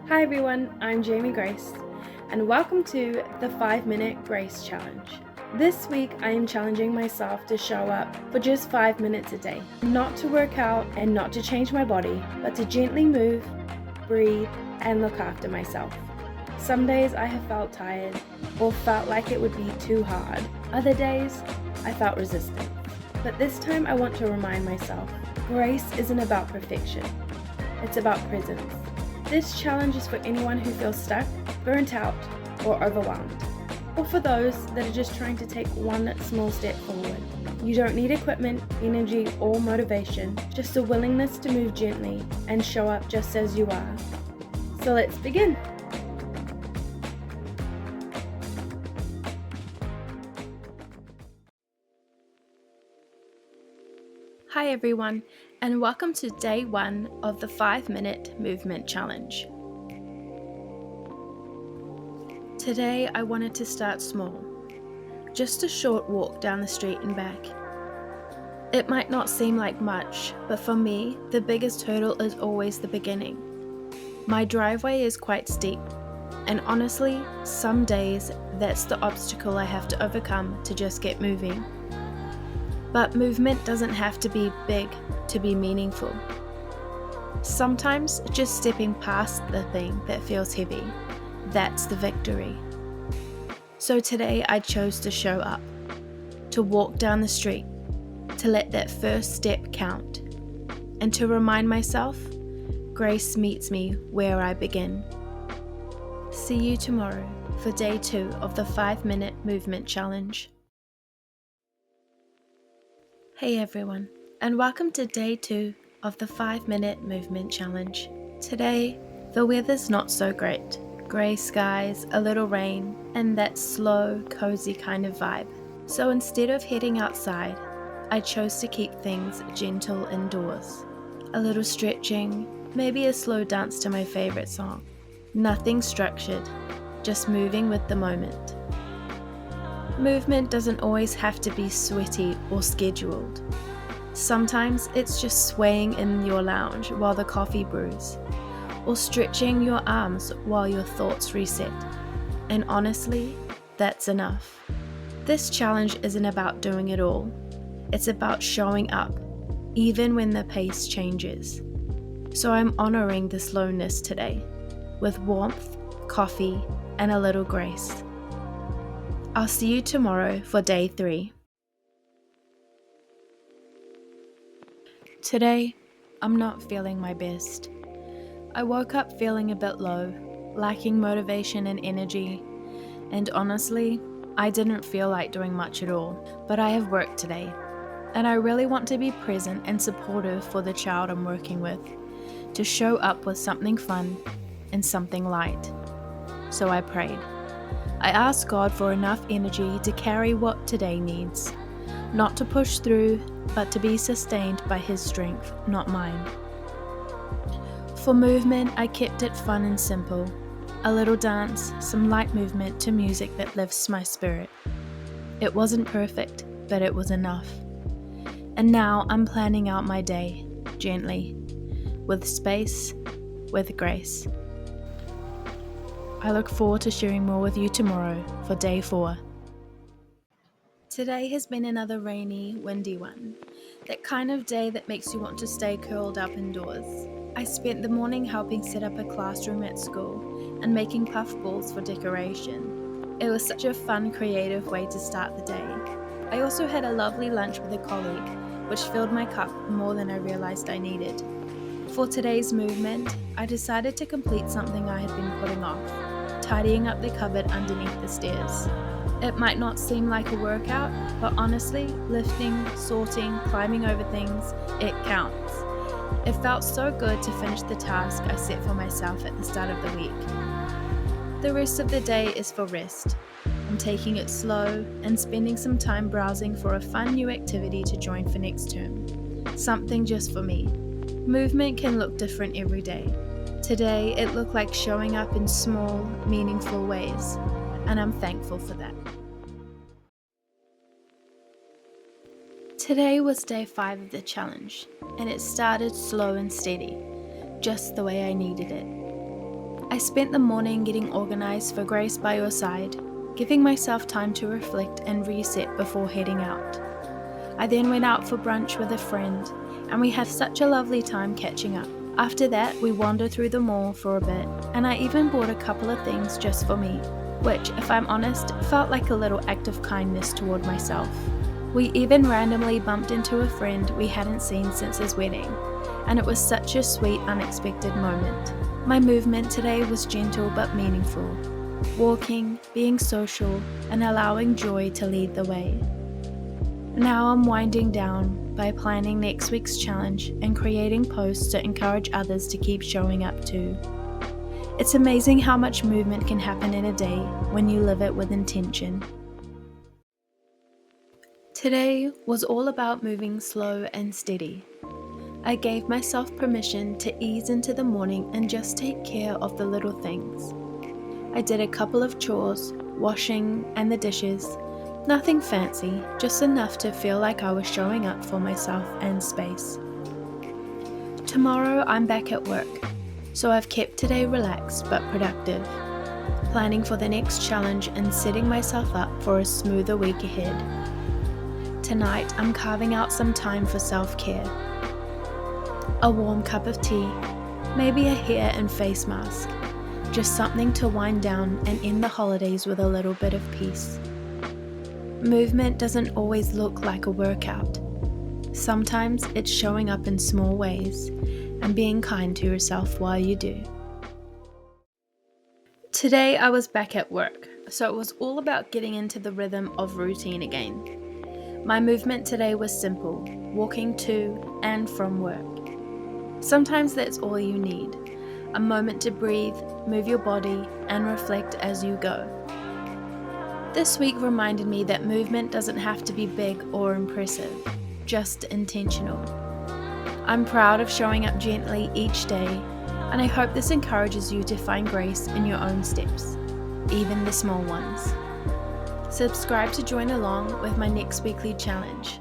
Hi everyone, I'm Jamie Grace, and welcome to the 5-Minute Grace Challenge. This week I am challenging myself to show up for just 5 minutes a day. Not to work out and not to change my body, but to gently move, breathe, and look after myself. Some days I have felt tired or felt like it would be too hard. Other days I felt resistant. But this time I want to remind myself, grace isn't about perfection. It's about presence. This challenge is for anyone who feels stuck, burnt out, or overwhelmed, or for those that are just trying to take one small step forward. You don't need equipment, energy, or motivation, just a willingness to move gently and show up just as you are. So let's begin. Hi everyone, and welcome to day 1 of the 5-Minute Movement Challenge. Today I wanted to start small, just a short walk down the street and back. It might not seem like much, but for me, the biggest hurdle is always the beginning. My driveway is quite steep, and honestly, some days that's the obstacle I have to overcome to just get moving. But movement doesn't have to be big to be meaningful. Sometimes just stepping past the thing that feels heavy, that's the victory. So today I chose to show up, to walk down the street, to let that first step count, and to remind myself, grace meets me where I begin. See you tomorrow for day 2 of the 5-Minute Movement Challenge. Hey everyone, and welcome to day 2 of the 5-Minute Movement Challenge. Today, the weather's not so great. Grey skies, a little rain, and that slow, cozy kind of vibe. So instead of heading outside, I chose to keep things gentle indoors. A little stretching, maybe a slow dance to my favorite song. Nothing structured, just moving with the moment. Movement doesn't always have to be sweaty or scheduled. Sometimes it's just swaying in your lounge while the coffee brews, or stretching your arms while your thoughts reset. And honestly, that's enough. This challenge isn't about doing it all. It's about showing up, even when the pace changes. So I'm honoring the slowness today, with warmth, coffee, and a little grace. I'll see you tomorrow for day 3. Today, I'm not feeling my best. I woke up feeling a bit low, lacking motivation and energy, and honestly, I didn't feel like doing much at all. But I have work today, and I really want to be present and supportive for the child I'm working with, to show up with something fun and something light. So I prayed. I asked God for enough energy to carry what today needs, not to push through, but to be sustained by His strength, not mine. For movement, I kept it fun and simple. A little dance, some light movement to music that lifts my spirit. It wasn't perfect, but it was enough. And now I'm planning out my day, gently, with space, with grace. I look forward to sharing more with you tomorrow for day 4. Today has been another rainy, windy one. That kind of day that makes you want to stay curled up indoors. I spent the morning helping set up a classroom at school and making puffballs for decoration. It was such a fun, creative way to start the day. I also had a lovely lunch with a colleague, which filled my cup more than I realized I needed. For today's movement, I decided to complete something I had been putting off, tidying up the cupboard underneath the stairs. It might not seem like a workout, but honestly, lifting, sorting, climbing over things, it counts. It felt so good to finish the task I set for myself at the start of the week. The rest of the day is for rest. I'm taking it slow and spending some time browsing for a fun new activity to join for next term. Something just for me. Movement can look different every day. Today, it looked like showing up in small, meaningful ways, and I'm thankful for that. Today was day 5 of the challenge, and it started slow and steady, just the way I needed it. I spent the morning getting organised for Grace by your side, giving myself time to reflect and reset before heading out. I then went out for brunch with a friend, and we had such a lovely time catching up. After that, we wandered through the mall for a bit, and I even bought a couple of things just for me, which, if I'm honest, felt like a little act of kindness toward myself. We even randomly bumped into a friend we hadn't seen since his wedding, and it was such a sweet, unexpected moment. My movement today was gentle but meaningful, walking, being social, and allowing joy to lead the way. Now I'm winding down by planning next week's challenge and creating posts to encourage others to keep showing up too. It's amazing how much movement can happen in a day when you live it with intention. Today was all about moving slow and steady. I gave myself permission to ease into the morning and just take care of the little things. I did a couple of chores, washing and the dishes. Nothing fancy, just enough to feel like I was showing up for myself and space. Tomorrow I'm back at work, so I've kept today relaxed but productive, planning for the next challenge and setting myself up for a smoother week ahead. Tonight I'm carving out some time for self-care. A warm cup of tea, maybe a hair and face mask, just something to wind down and end the holidays with a little bit of peace. Movement doesn't always look like a workout. Sometimes it's showing up in small ways and being kind to yourself while you do. Today I was back at work, so it was all about getting into the rhythm of routine again. My movement today was simple, walking to and from work. Sometimes that's all you need, a moment to breathe, move your body, and reflect as you go. This week reminded me that movement doesn't have to be big or impressive, just intentional. I'm proud of showing up gently each day, and I hope this encourages you to find grace in your own steps, even the small ones. Subscribe to join along with my next weekly challenge.